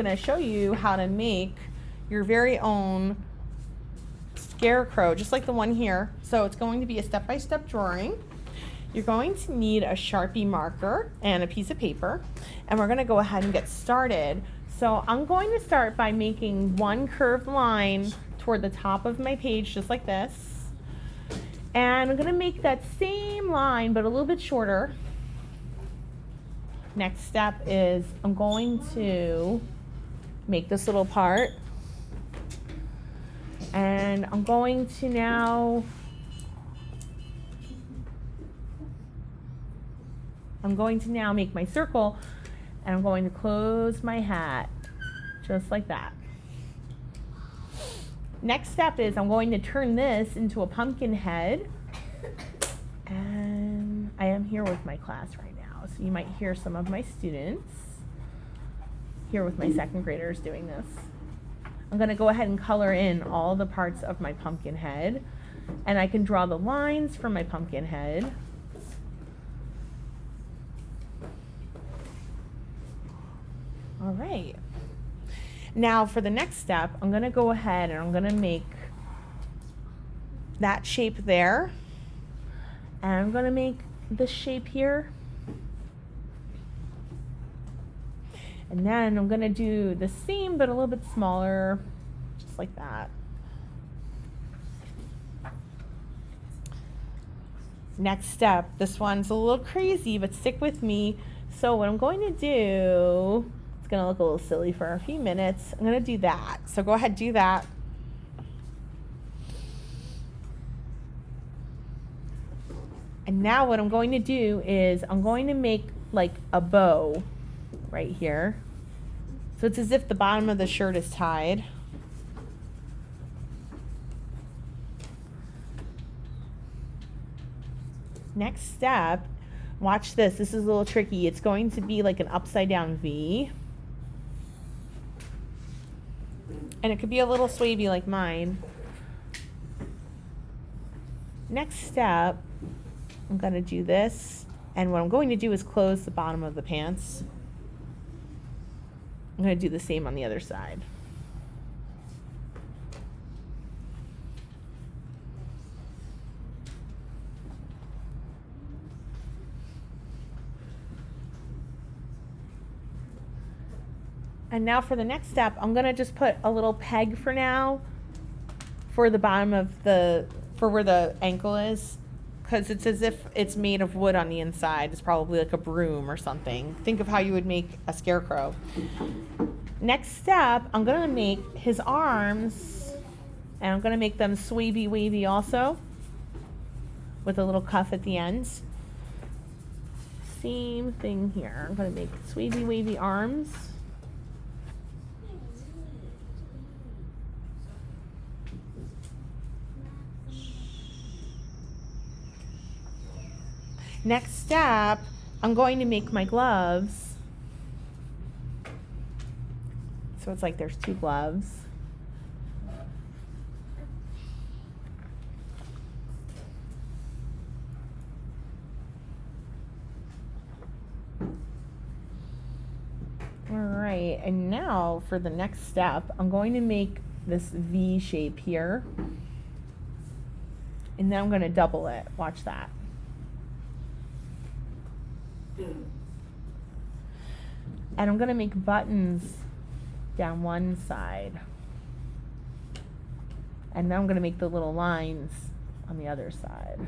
I'm going to show you how to make your very own Scarecrow, just like the one here. So it's going to be a step-by-step drawing. You're going to need a Sharpie marker and a piece of paper, and we're going to go ahead and get started. So I'm going to start by making one curved line toward the top of my page, just like this. And I'm going to make that same line, but a little bit shorter. Next step is I'm going to make this little part. And I'm going to now make my circle, and I'm going to close my hat just like that. Next step is I'm going to turn this into a pumpkin head, and I am here with my class right now, so you might hear some of my students here with my second graders doing this. I'm going to go ahead and color in all the parts of my pumpkin head, and I can draw the lines for my pumpkin head. All right. Now for the next step, I'm going to go ahead and I'm going to make that shape there, and I'm going to make this shape here. And then I'm going to do the same but a little bit smaller, just like that. Next step, this one's a little crazy, but stick with me. So what I'm going to do, it's going to look a little silly for a few minutes. I'm going to do that. So go ahead, do that. And now what I'm going to do is I'm going to make like a bow right here. So it's as if the bottom of the shirt is tied. Next step, watch this. This is a little tricky. It's going to be like an upside down V. And it could be a little swavy like mine. Next step, I'm going to do this. And what I'm going to do is close the bottom of the pants. I'm going to do the same on the other side. And now for the next step, I'm going to just put a little peg for now for the bottom of for where the ankle is, because it's as if it's made of wood on the inside. It's probably like a broom or something. Think of how you would make a scarecrow. Next step, I'm going to make his arms, and I'm going to make them swavy wavy also, with a little cuff at the end. Same thing here. I'm going to make swavy wavy arms. Next step, I'm going to make my gloves. So it's like there's two gloves. All right, and now for the next step, I'm going to make this V shape here. And then I'm going to double it. Watch that. And I'm going to make buttons down one side. And then I'm going to make the little lines on the other side.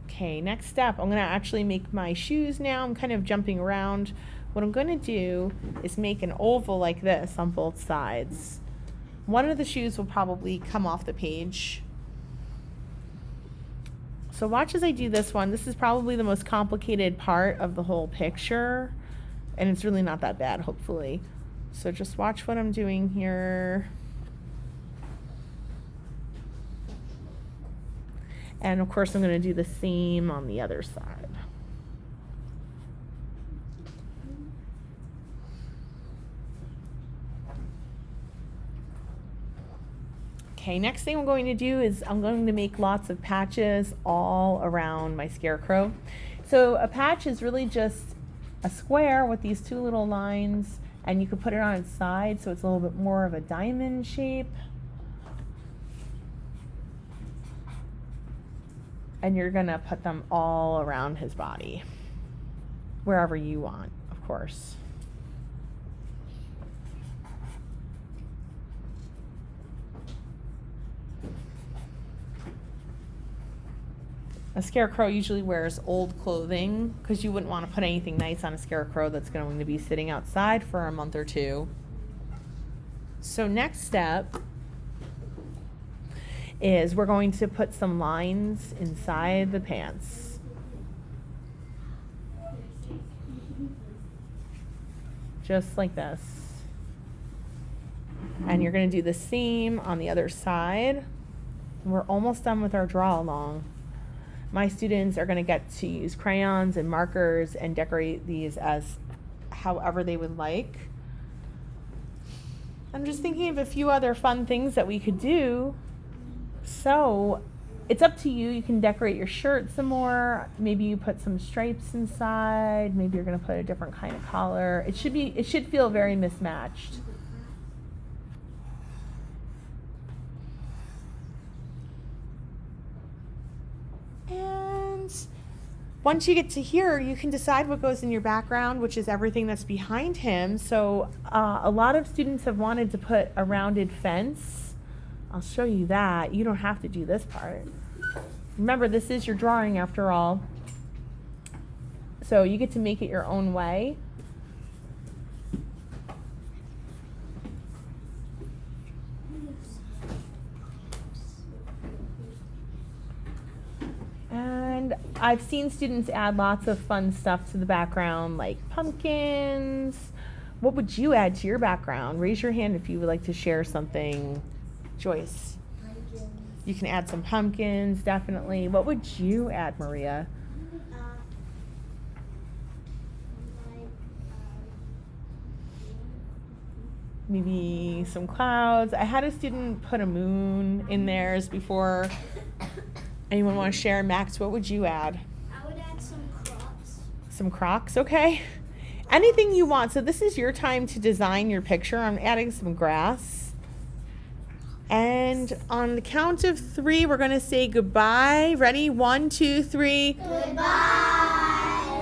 Okay, next step, I'm going to actually make my shoes now. I'm kind of jumping around. What I'm going to do is make an oval like this on both sides. One of the shoes will probably come off the page. So watch as I do this one. This is probably the most complicated part of the whole picture, and it's really not that bad, hopefully. So just watch what I'm doing here. And of course I'm going to do the same on the other side. Okay, next thing I'm going to do is I'm going to make lots of patches all around my Scarecrow. So a patch is really just a square with these two little lines, and you could put it on its side so it's a little bit more of a diamond shape. And you're gonna put them all around his body, wherever you want, of course. A scarecrow usually wears old clothing because you wouldn't want to put anything nice on a scarecrow that's going to be sitting outside for a month or two. So next step is we're going to put some lines inside the pants. Just like this. And you're going to do the same on the other side. We're almost done with our draw along. My students are going to get to use crayons and markers and decorate these as however they would like. I'm just thinking of a few other fun things that we could do. So it's up to you. You can decorate your shirt some more. Maybe you put some stripes inside. Maybe you're going to put a different kind of collar. It should feel very mismatched. And once you get to here, you can decide what goes in your background, which is everything that's behind him. So a lot of students have wanted to put a rounded fence. I'll show you that. You don't have to do this part. Remember, this is your drawing after all. So you get to make it your own way. And I've seen students add lots of fun stuff to the background, like pumpkins. What would you add to your background? Raise your hand if you would like to share something. Joyce. Pumpkins. You can add some pumpkins, definitely. What would you add, Maria? Maybe some clouds. I had a student put a moon in theirs before. Anyone want to share? Max, what would you add? I would add some crops. Some crocs, okay. Anything you want. So this is your time to design your picture. I'm adding some grass. And on the count of 3, we're going to say goodbye. Ready? 1, 2, 3. Goodbye.